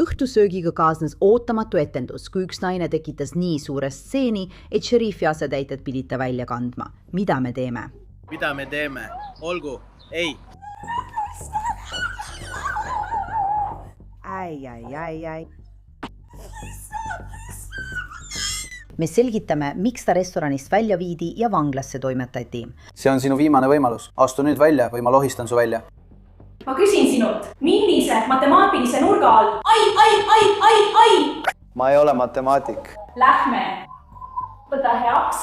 Õhtusöögiga kaasnes ootamatu etendus, kui üks naine tekitas nii suure stseeni, et šerifi asetäited pidid ta välja kandma. Mida me teeme? Mida me teeme? Olgu, ei. Ai. Me selgitame, miks ta restoranist välja viidi ja vanglasse toimetati. See on sinu viimane võimalus. Astu nüüd välja või ma lohistan su välja. Ma küsin sinult, millise matemaatilise nurga all? Ai! Ma ei ole matemaatik. Lähme. Võta heaks.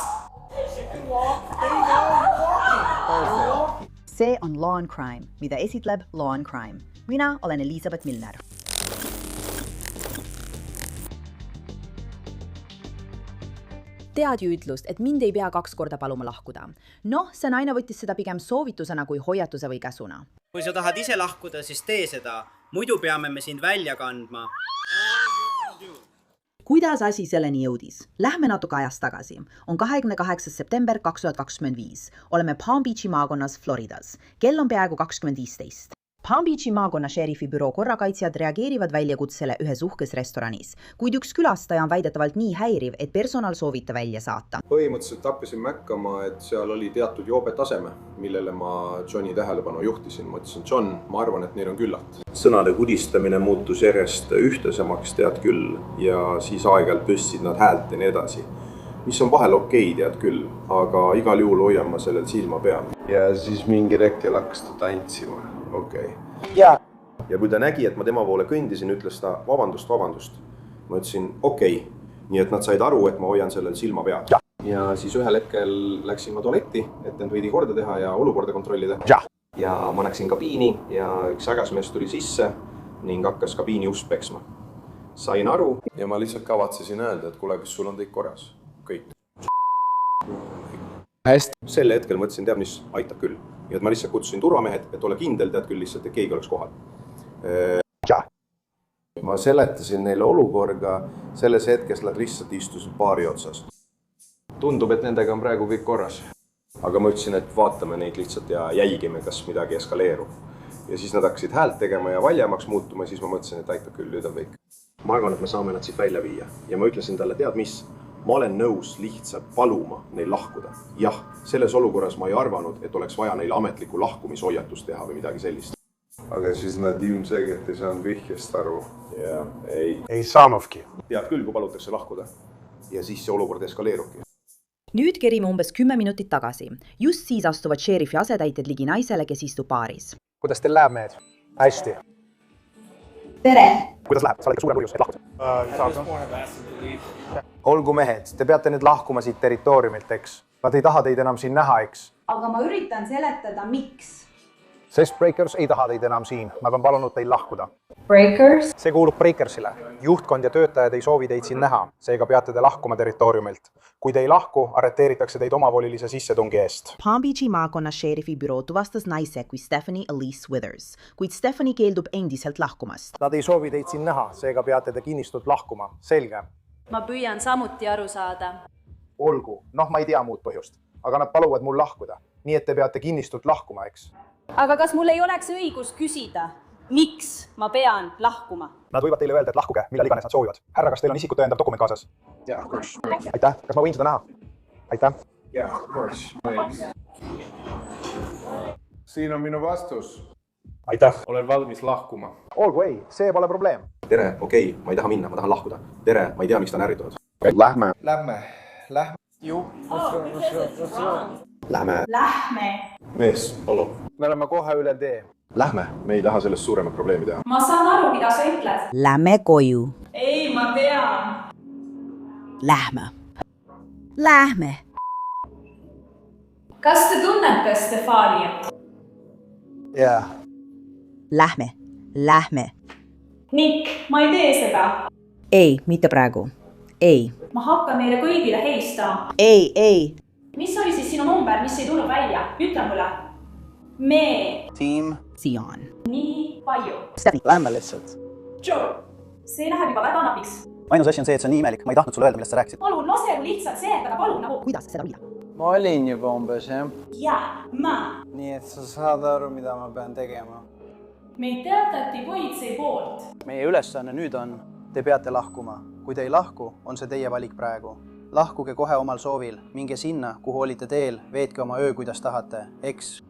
See on Law and Crime, mida esitleb Law and Crime. Mina olen Elisabeth Milner. Tead ju ütlust, et mind ei pea 2 korda paluma lahkuda. See naine võttis seda pigem soovitusena kui hoiatuse või käsuna. Kui sa tahad ise lahkuda, siis tee seda. Muidu peame me sind välja kandma. Kuidas asi selleni jõudis? Lähme natuke ajas tagasi. On 28. september 2025. Oleme Palm Beachi maakonnas Floridas. Kell on peaaegu 20:15. Palm Beachi maakonna šerifi büroo korrakaitsjad reageerivad väljakutsele ühes uhkes restoranis, kuid üks külastaja on väidetavalt nii häiriv, et personal soovib ta välja saata. Põhimõtteliselt hakkasin märkama, et seal oli teatud joobetaseme, millele ma Johni tähelepanu juhtisin. Ma ütlesin, John, ma arvan, et neil on küllalt. Sõnade kudistamine muutus järjest ühtlasemaks, tead küll, ja siis aeg-ajalt püstsid nad häält ja nii edasi. Mis on vahel okei, tead küll, aga igal juhul hoian ma sellel silma peal. Ja siis mingi rekkel hakkas ta tantsima. Okei. Ja kui ta nägi, et ma tema poole kõndisin, ütles ta vabandust. Ma ütlesin okei. Nii et nad said aru, et ma hoian sellel silma peal. Ja siis ühel hetkel läksin ma tualetti, et end veidi korda teha ja olukorda kontrollida. Ja ma läksin kabiini ja üks ägasmees tuli sisse ning hakkas kabiini ust peksma. Sain aru ja ma lihtsalt kavatsesin öelda, et kuule, kas sul on kõik korras? Kõik. Hästi. Selle hetkel mõtlesin, teab mis, aitab küll. Ja ma lihtsalt kutsusin turvamehed, et ole kindel, tead küll lihtsalt, et keegi oleks kohal. Ma seletasin neile olukorda, selles hetkes nad lihtsalt istusid baari otsas. Tundub, et nendega on praegu kõik korras. Aga ma ütlesin, et vaatame neid lihtsalt ja jälgime, kas midagi eskaleerub. Ja siis nad hakkasid häält tegema ja valjemaks muutuma, siis ma mõtlesin, et aitab küll, nüüd on kõik. Ma arvan, et me saame nad siit välja viia. Ja ma ütlesin talle, tead mis? Ma olen nõus lihtsalt paluma neil lahkuda. Jah, selles olukorras ma ei arvanud, et oleks vaja neile ametlikku lahkumishoiatust teha või midagi sellist. Aga siis nad ilmselgelt ei saanud vihjest aru. Ja, ei saanudki. Tead küll, kui palutakse lahkuda. Ja siis see olukord eskaleerubki. Nüüd kerime umbes 10 minutit tagasi. Just siis astuvad šerifi asetäited ligi naisele, kes istub baaris. Kuidas teil läheb, mehed? Hästi. Tere! Kuidas läheb? Sa oled ikka suurem põhjus, et lahkuda? Olgu mehed, te peate nüüd lahkuma siit territooriumilt, eks? Nad ei taha teid enam siin näha, eks? Aga ma üritan seletada, miks. Sest Breakers ei taha teid enam siin. Nad on palunud teil lahkuda. Breakers? See kuulub Breakersile. Juhtkond ja töötajad ei soovi teid siin näha. Seega peate te lahkuma territooriumilt. Kui te ei lahku, arreteeritakse teid omavolilise sissetungi eest. Palm Beachi maakonna šerifi büroo tuvastas naise kui Stephanie Elise Withers, kuid Stephanie keeldub endiselt lahkumast. Nad ei soovi teid siin näha, seega peate te kinnistult lahkuma. Selge. Ma püüan samuti aru saada. Olgu. Ma ei tea muud põhjust. Aga nad paluvad mul lahkuda. Nii et te peate kinnistult lahkuma, eks? Aga kas mul ei oleks õigus küsida, miks ma pean lahkuma? Nad võivad teile öelda, et lahkuge, millal iganes nad soovivad. Härra, kas teil on isikut tõendav dokument kaasas? Jah, of course. Aitäh. Kas ma võin seda näha? Aitäh. Jah, of course. Siin on minu vastus. Aitäh. Olen valmis lahkuma. Olgu ei, see pole probleem. Tere, okei, ma ei taha minna, ma tahan lahkuda. Tere, ma ei tea, miks ta on ärritunud. Lähme. Ju. Lähme. Mees, palun. Me oleme kohe üle tee. Lähme, me ei taha sellest suuremat probleemi teha. Ma saan aru, mida sa ütled. Lähme koju. Ei, ma tean. Lähme. Kas te tunnete Stefaniat? Jah. Lähme. Nick, ma ei tee seda. Ei, mitte praegu. Ei. Ma hakkan meile kõigile heistama. Ei. Mis oli siis sinu number, mis ei tulnud välja? Ütle mulle. Me. Team. Sion. Nii palju. Lähme lihtsalt. Joe, see läheb juba väga napiks. Ainus asi on see, et see on nii imelik. Ma ei tahtnud sulle öelda, millest sa rääkisid. Palun, lase mu lihtsalt seletada, palun nagu. Kuidas seda võida? Ma olin juba umbes, jah. Ja, ma. Nii et sa saad aru, mida ma pean tegema. meid teatati politsei poolt. meie ülesanne nüüd on, te peate lahkuma. Kui te ei lahku, on see teie valik praegu. Lahkuge kohe omal soovil, minge sinna, kuhu olite teel, veetke oma öö, kuidas tahate, eks.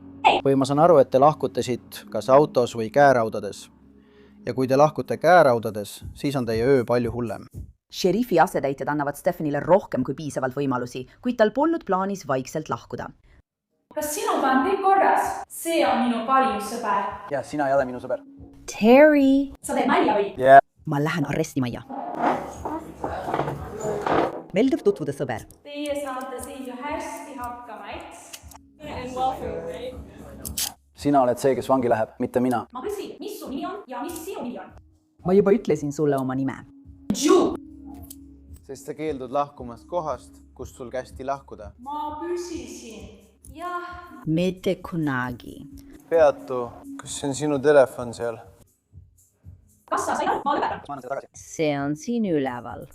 Või ma saan aru, et te lahkute siit kas autos või käeraudades. Ja kui te lahkute käeraudades, siis on teie öö palju hullem. Šerifi asetäitjad annavad Stefanile rohkem kui piisavalt võimalusi, kuid tal polnud plaanis vaikselt lahkuda. Kas sinuga on kõik korras? See on minu parim sõber. Ja sina ei ole minu sõber. Terry! Sa teed nalja või? Ma lähen arestimajja. Meeldiv tutvuda, sõber. Teie saate siin ju hästi hakkama, eks? Sina oled see, kes vangi läheb, mitte mina. Ma küsin, mis su nimi on ja mis sinu nimi on? Ma juba ütlesin sulle oma nime. Ju! Sest sa keeldud lahkumast kohast, kust sul kästi lahkuda. Ma küsisin. Jah. Mitte kunagi. Peatu, kas see on sinu telefon seal? Kas sa said aru? Ma lõpetan. Ma annan seda tagasi. See on siin üleval.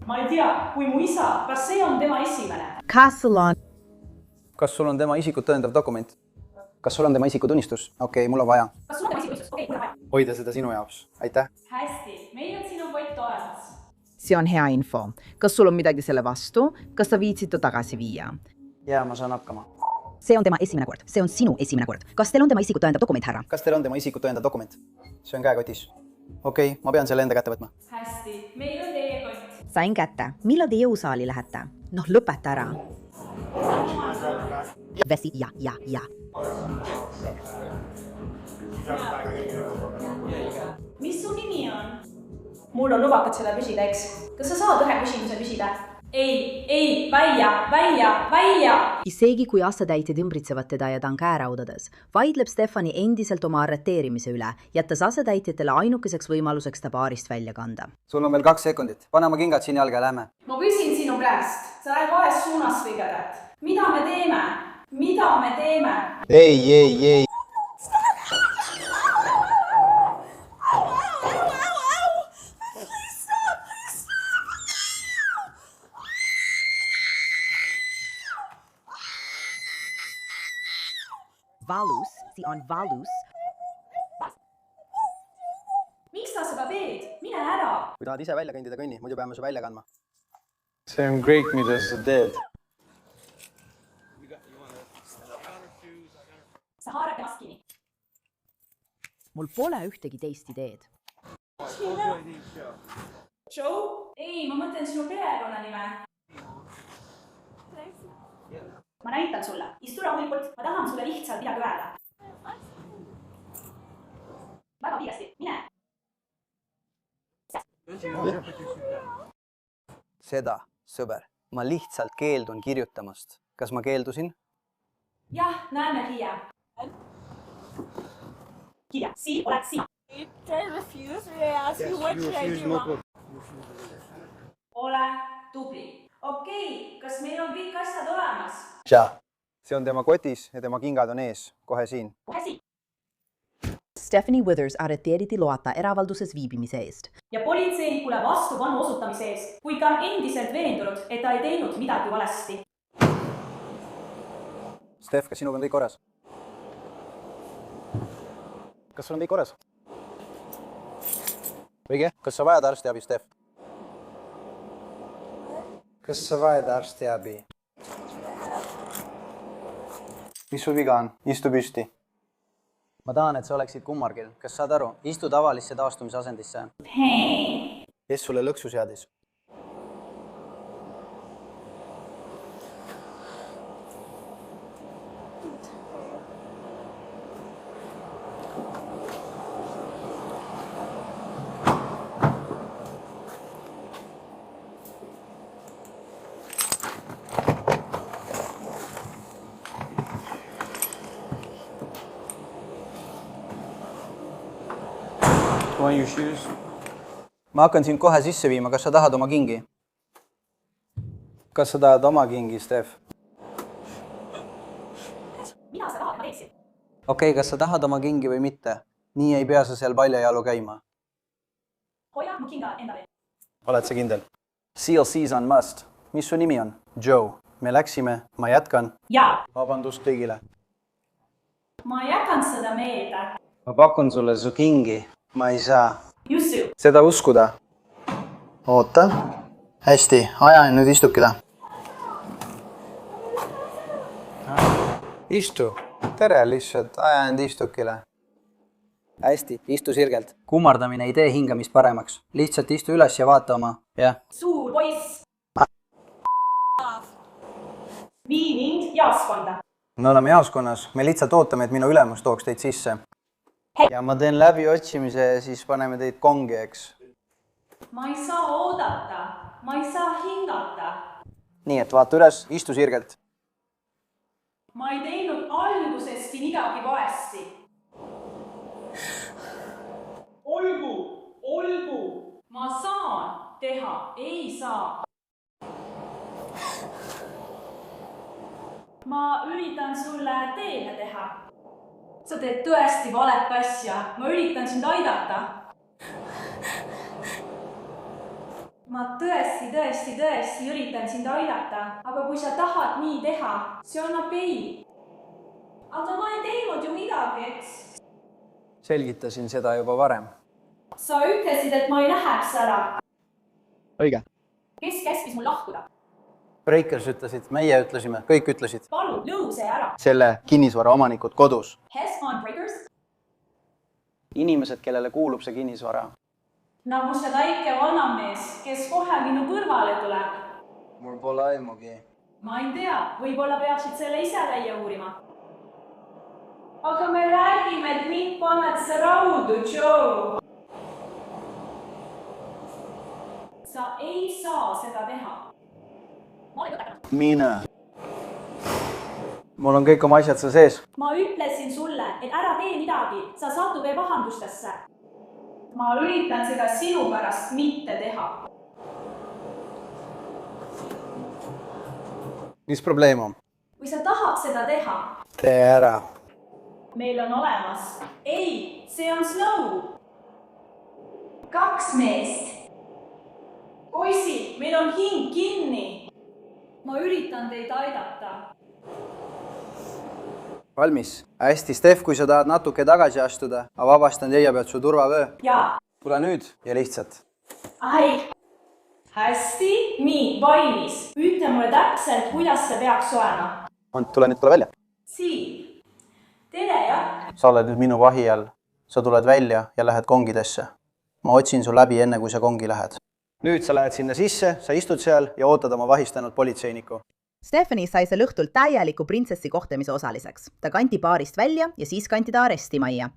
Ma ei tea, kui mu isa, kas see on tema esimene? Kas sul on tema isikut tõendav dokument? Kas sul on tema isikutunnistus? Okei, mul on vaja. Kas sul on tema isikutunnistus? Okei, mul on vaja. Hoida seda sinu jaoks. Aitäh. Hästi, meil on sinu kott olemas. See on hea info. Kas sul on midagi selle vastu? Kas sa viitsid ta tagasi viia? Ja ma saan hakkama. See on tema esimene kord. See on sinu esimene kord. Kas teil on tema isikut tõendav dokument, härra? Kas teil on tema isikut tõendav dokument? See on käekotis. Okei, ma pean selle enda kätte võtma. Hästi, meil on teie kott. Sain kätte. Millal te jõusaali lähete? Noh, lõpeta ära. Vesi, ja. Mis su nimi on? Mul on lubatud seda küsida, eks? Kas sa saad ühe küsimuse küsida? Ei, välja! Isegi kui asetäitjad ümbritsevad teda ja ta on käeraudades, vaidleb Stefani endiselt oma arreteerimise üle, jättes asetäitjatele ainukeseks võimaluseks ta baarist välja kanda. Sul on veel 2 sekundit. Pane oma kingad siin jalga ja lähme. Ma küsin sinu käest. Sa lähed vales suunas kõigepealt. Mida me teeme? Ei. Valus, see on valus. Miks sa seda teed? Mine ära! Kui tahad ise välja kõndida, kõnni, muidu peame su välja kandma. See on kõik, mida sa teed. Sa haarad temast kinni. Mul pole ühtegi teist ideed. Joe? Ei, ma mõtlen sinu perekonnanime. Ma näitan sulle. Istu rahulikult. Ma tahan sulle lihtsalt midagi öelda. Väga kiiresti. Mine. Seda, sõber, ma lihtsalt keeldun kirjutamast. Kas ma keeldusin? Jah, näeme kirja. Kirja. Siin oled sina. Ole tubli. Okei, kas meil on kõik asjad olemas? Ja. See on tema kotis ja tema kingad on ees. Kohe siin. Kohe siin. Stephanie Withers arreteeriti loata eravalduses viibimise eest. Ja politseinikule vastupanu osutamise eest, kuid ta on endiselt veendunud, et ta ei teinud midagi valesti. Steph, kas sinuga on kõik korras? Kas sul on kõik korras? Õige, kas sa vajad arstiabi, Steph? Kas sa vajad arstiabi? Mis sul viga on? Istu püsti. Ma tahan, et sa oleksid kummargil. Kas saad aru? Istu tavalisse taastumise asendisse. Kes sulle lõksu seadis? Ma hakkan sind kohe sisse viima, kas sa tahad oma kingi? Kas sa tahad oma kingi, Steph? Mida sa tahad, ma teeksin? Okei, kas sa tahad oma kingi või mitte? Nii ei pea sa seal paljajalu käima. Hoia mu kinga endale. Oled sa kindel? CLC's on must. Mis su nimi on? Joe. Me läksime, ma jätkan. Jaa. Vabandust kõigile. ma ei hakanud seda meelde. ma pakun sulle su kingi. ma ei saa Jussu, seda uskuda. oota. hästi, aja nüüd istukile. istu. tere lihtsalt, aja end istukile. hästi, istu sirgelt. kummardamine ei tee hingamist paremaks. lihtsalt istu üles ja vaata oma. jah. suur poiss. Vii mind jaoskonda. me oleme jaoskonnas, me lihtsalt ootame, et minu ülemus tooks teid sisse. ja ma teen läbiotsimise ja siis paneme teid kongi, eks. Ma ei saa oodata. Ma ei saa hingata. nii, et vaata üles, istu sirgelt. Ma ei teinud algusesti midagi valesti. Olgu. Ma saan teha, ei saa. Ma üritan sulle teele teha. Sa teed tõesti valet asja. Ma üritan sind aidata. Ma tõesti üritan sind aidata. Aga kui sa tahad nii teha, see on okei. Aga ma ei teinud ju midagi, eks? selgitasin seda juba varem. Sa ütlesid, et ma ei läheks ära. õige. Kes käskis mul lahkuda? Breakers ütlesid, meie ütlesime, kõik ütlesid. Palun, lõu see ära. selle kinnisvara omanikud kodus. Has on Breakers? inimesed, kellele kuulub see kinnisvara. Nagu see väike vanamees, kes kohe minu kõrvale tuleb. mul pole aimugi. Ma ei tea, võib-olla peaksid selle ise välja uurima. Aga me räägime, et mind paned sa raudu, Joe. Sa ei saa seda teha. Ma olen õpetanud. mine. mul on kõik oma asjad seal sees. Ma ütlesin sulle, et ära tee midagi, sa satud veel pahandustesse. Ma üritan seda sinu pärast mitte teha. mis probleem on? Kui sa tahad seda teha, tee ära. meil on olemas. Ei, see on Snow. 2 meest. Poisid, meil on hing kinni. Ma üritan teid aidata. valmis? hästi, Steph, kui sa tahad natuke tagasi astuda, ma vabastan teie pealt su turvavöö. Jaa. tule nüüd ja lihtsalt. Ai. Hästi, nii, valmis. Ütle mulle täpselt, kuidas see peaks olema. tule välja. Siim. Tere, jah? sa oled nüüd minu vahi all. sa tuled välja ja lähed kongidesse. ma otsin su läbi enne, kui sa kongi lähed. nüüd sa lähed sinna sisse, sa istud seal ja ootad oma vahistanud politseinikku. Stephanie sai sel õhtul täieliku printsessi kohtlemise osaliseks. Ta kanti baarist välja ja siis kanti ta arestimajja.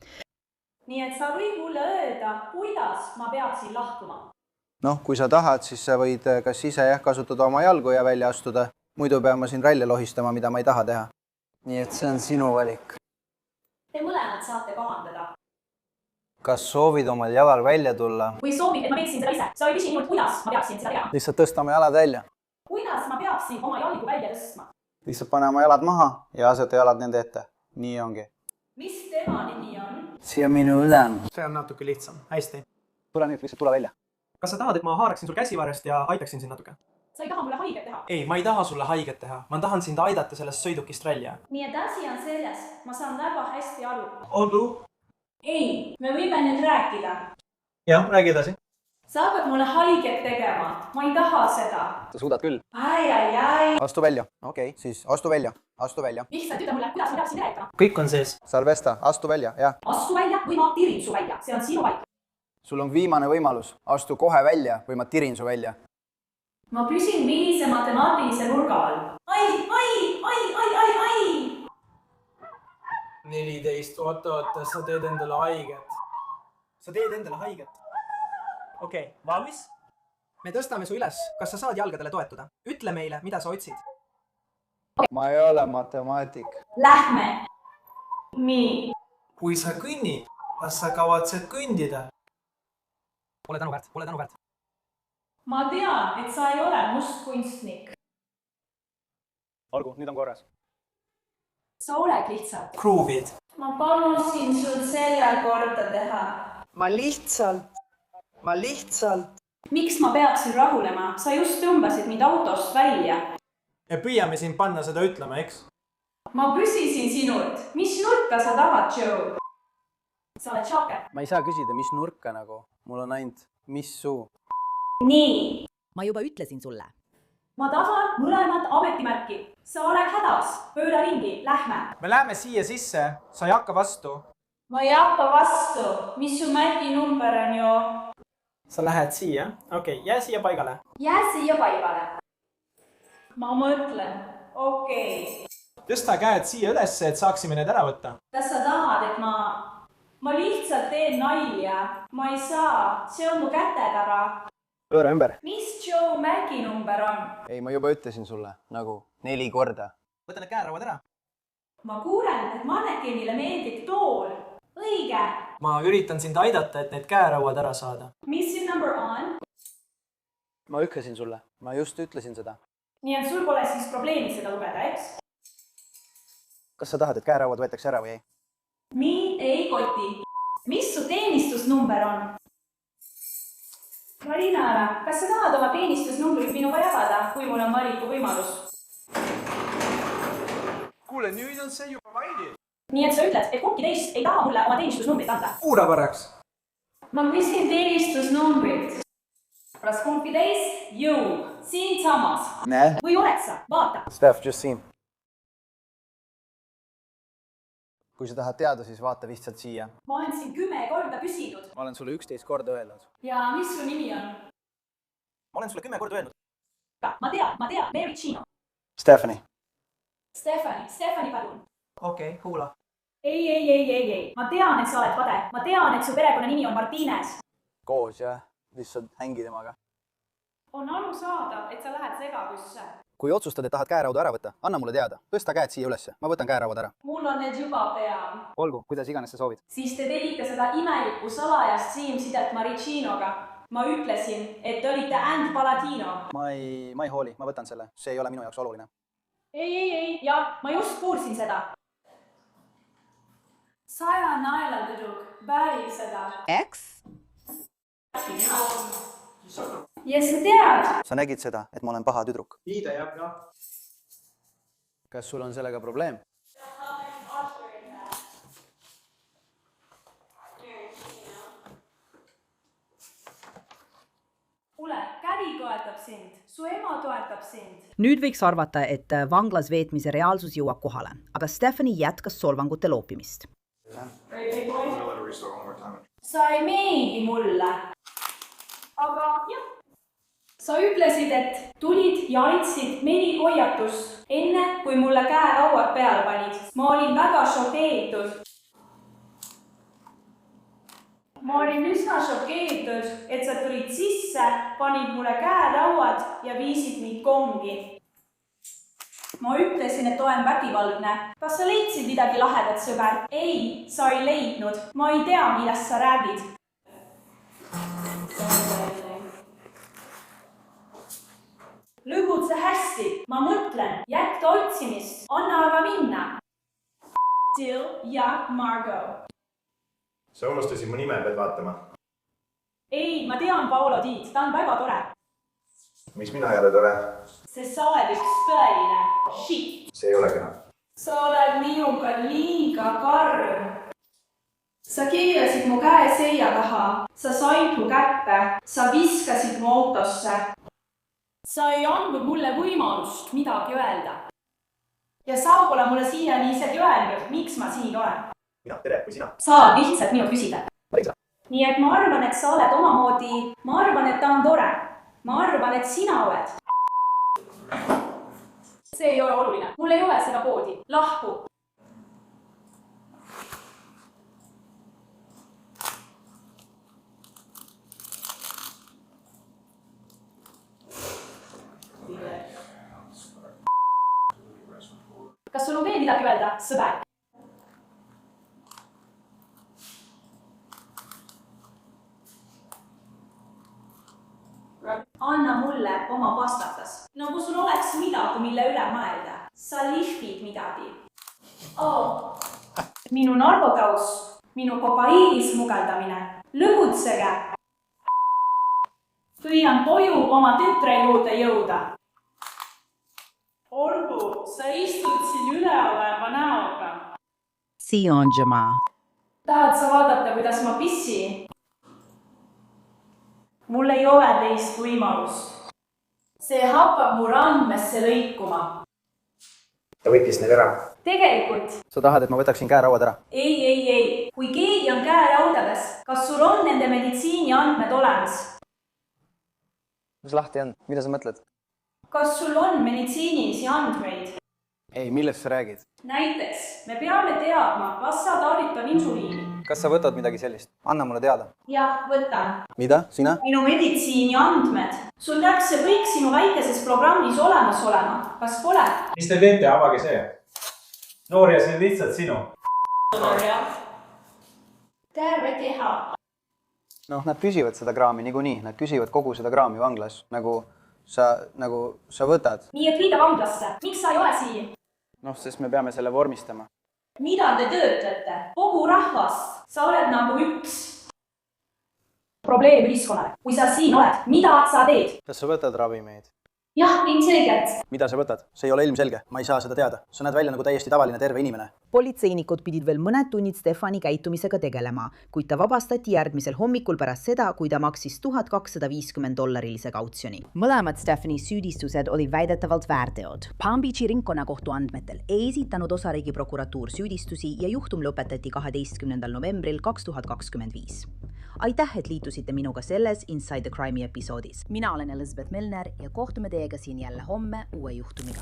Nii et sa võid mulle öelda, kuidas ma peaksin lahkuma. noh, kui sa tahad, siis sa võid kas ise kasutada oma jalgu ja välja astuda. muidu pean ma sind välja lohistama, mida ma ei taha teha. nii et see on sinu valik. Te mõlemad saate pahandada. kas soovid omal jalal välja tulla? Või soovib, et ma teeksin seda ise. Sa ei küsi minult, kuidas ma peaksin seda teha. lihtsalt tõsta oma jalad välja. Kuidas ma peaksin oma jalgu välja tõstma? lihtsalt pane oma jalad maha ja aseta jalad nende ette. nii ongi. Mis tema nimi on? siia minu ülem. see on natuke lihtsam. Hästi. tule nüüd, lihtsalt tule välja. Kas sa tahad, et ma haaraksin sul käsivarrest ja aitaksin sind natuke? Sa ei taha mulle haiget teha? Ei, ma ei taha sulle haiget teha. Ma tahan sind aidata sellest sõidukist välja. Nii et asi on selles. Ma saan väga hästi aru. Olgu. Ei, me võime nüüd rääkida. Jah, räägi edasi. Sa hakkad mulle haiget tegema. Ma ei taha seda. sa suudad küll. Ai. astu välja. okei, siis astu välja. astu välja. Lihtsalt ütle mulle, kuidas ma peaksin rääkima. Kõik on sees. Salvesta, astu välja, jah. Astu välja või ma tirin su välja. See on sinu valik. sul on viimane võimalus. astu kohe välja või ma tirin su välja. Ma püsin viise matemaatilise nurga all. Ai. 14, oota, sa teed endale haiget. Sa teed endale haiget. Okei, valmis? Me tõstame su üles. Kas sa saad jalgadele toetuda? Ütle meile, mida sa otsid. ma ei ole matemaatik. Lähme. Nii. Kui sa kõnnid, kas sa kavatsed kõndida? Pole tänuväärt. Ma tean, et sa ei ole must kunstnik. olgu, nüüd on korras. Sa oled lihtsalt. Kruuvid. Ma palusin sul selja korda teha. Ma lihtsalt. Miks ma peaksin rahulema? Sa just tõmbasid mind autost välja. Ja püüame siin panna seda ütlema, eks? ma küsisin sinult, mis nurka sa tahad, Joe? Sa oled šaker. ma ei saa küsida, mis nurka nagu. Mul on ainult, mis suu. Nii. Ma juba ütlesin sulle. Ma tahan mõlemat ametimärki. Sa oled hädas. Pööra ringi. Lähme. Me läheme siia sisse. Sa ei hakka vastu. Ma ei hakka vastu. Mis su märgi number on ju? Sa lähed siia. Okei, jää siia paigale. Jää siia paigale. Ma mõtlen. Okei. Tõsta käed siia ülesse, et saaksime need ära võtta. Kas sa tahad, et ma lihtsalt teen nalja? Ma ei saa. See on mu kätetara. Pööra ümber. Mis Joe märgi number on? Ei, ma juba ütlesin sulle. Nagu 4 korda. Võta need käerauad ära. Ma kuulen, et mannekenile meeldib tool. Õige. Ma üritan sind aidata, et need käerauad ära saada. Mis see number on? Ma ütlesin sulle. Ma just ütlesin seda. Nii et sul pole siis probleemi seda lugeda, eks? Kas sa tahad, et käerauad võetakse ära või ei? Mind ei koti. Mis su teenistusnumber on? Marina, kas sa tahad oma teenistusnumbrit minuga jagada, kui mul on valiku võimalus? Kuule, nüüd on see juba vaidil. Nii et sa ütled, et kumbki teist ei taha mulle oma teenistusnumbrit anda? Kuula korraks. Ma küsin teenistusnumbrit. Kas kumbki teist? Jõu. Siin samas. Näe. Või oled sa? Vaata. Steph, just siin. Kui sa tahad teada, siis vaata lihtsalt siia. Ma olen siin 10 korda küsinud. Ma olen sulle 11 korda öelnud. Ja mis su nimi on? Ma olen sulle 10 korda öelnud. Ma tean. Mary Chino. Stephanie. Stephanie, palun. Okei, kuula. Ei. Ma tean, et sa oled vade. Ma tean, et su perekonna nimi on Martinez. Koos, jah. Lihtsalt hängi temaga. On aru saada, et sa lähed segadusse. Kui otsustad, et tahad käeraudu ära võtta, anna mulle teada. Tõsta käed siia ülesse. Ma võtan käerauad ära. Mul on need juba peal. Olgu, kuidas iganes sa soovid. Siis te tegite seda imelikku salajast siimsidet Maricinoga. Ma ütlesin, et te olite and Paladino. Ma ei hooli. Ma võtan selle. See ei ole minu jaoks oluline. Ei. Ja, ma just kuulsin seda. Saja naela tüdruk. Väärib seda. Eks? Ja sa tead. Sa nägid seda, et ma olen paha tüdruk. Nii ta jah. Kas sul on sellega probleem? Kuule, Käri toetab sind. Su ema toetab sind. Nüüd võiks arvata, et vanglas veetmise reaalsus jõuab kohale, aga Stephanie jätkas solvangute loopimist. Sa ei meeldi mulle. Aga jah. Sa ütlesid, et tulid ja andsid 4 hoiatust enne, kui mulle käerauad peale panid. Ma olin väga šokeeritud. Ma olin üsna šokeeritud, et sa tulid sisse, panid mulle käerauad ja viisid mind kongi. Ma ütlesin, et olen vägivaldne. Kas sa leidsid midagi lahedat, sõber? Ei, sa ei leidnud. Ma ei tea, millest sa räägid. Lõbutse hästi. Ma mõtlen. Jätka otsimist. Anna aga minna. Jill ja Margot. Sa unustasid mu nime, pead vaatama. Ei, ma tean Paolo Tiit. Ta on väga tore. Miks mina ei ole tore? Sest sa oled üks tõeline shit. See ei ole kena. Sa oled minuga liiga karm. Sa keerasid mu käe seia taha. Sa said mu kätte. Sa viskasid mu autosse. Sa ei andnud mulle võimalust midagi öelda. Ja sa pole mulle siiani isegi öelnud, miks ma siin olen. Mina, tere, või sina? Saad lihtsalt minu küsida. Nii et ma arvan, et sa oled omamoodi. Ma arvan, et ta on tore. Ma arvan, et sina oled. See ei ole oluline. Mul ei ole seda koodi. Lahku. Kas sul on veel midagi öelda, sõber? Anna mulle oma vastatas. Nagu sul oleks midagi, mille üle mõelda. Sa lihvid midagi. Minu narkotaus, minu kokaiini smugeldamine. Lõbutsege. Püüan koju oma tütre juurde jõuda. Olgu, sa istud siin üleval, ma on Jamaa. Tahad sa vaadata, kuidas ma pissin? Mul ei ole teist võimalust. See hakkab mu randmesse lõikuma. ta võttis need ära. Tegelikult. sa tahad, et ma võtaksin käerauad ära? Ei. Kui keegi on käeraudades, kas sul on nende meditsiiniandmed olemas? mis lahti on? mida sa mõtled? Kas sul on meditsiinilisi andmeid? ei, millest sa räägid? Näiteks, me peame teadma, kas sa tarvitad insuliini. kas sa võtad midagi sellist? anna mulle teada. Jah, võtan. mida? sina? Minu meditsiiniandmed. Sul peaks see kõik sinu väikeses programmis olemas olema. Kas pole? Mis te teete? Avage see. Noor ja see on lihtsalt sinu. Terve keha. noh, nad küsivad seda kraami niikuinii. Nad küsivad kogu seda kraami vanglas. Nagu sa võtad. Nii et viida vanglasse. Miks sa ei ole siin? noh, sest me peame selle vormistama. Mida te töötlete? Kogu rahvast. Sa oled nagu üks probleem ühiskonnale. Kui sa siin oled, mida sa teed? kas sa võtad ravimeid? Jah, ilmselgelt. mida sa võtad? see ei ole ilmselge. ma ei saa seda teada. sa näed välja nagu täiesti tavaline terve inimene. Politseinikud pidid veel mõned tunnid Stefani käitumisega tegelema, kuid ta vabastati järgmisel hommikul pärast seda, kui ta maksis $1250 kautsjoni. Mõlemad Stefani süüdistused oli väidetavalt väärteod. Palm Beachi ringkonnakohtu andmetel ei esitanud osariigi prokuratuur süüdistusi ja juhtum lõpetati 12. novembril 2025. Aitäh, et liitusite minuga selles Inside the Crime'i episoodis. Mina olen Elizabeth Milner ja kohtume teiega siin jälle homme uue juhtumiga.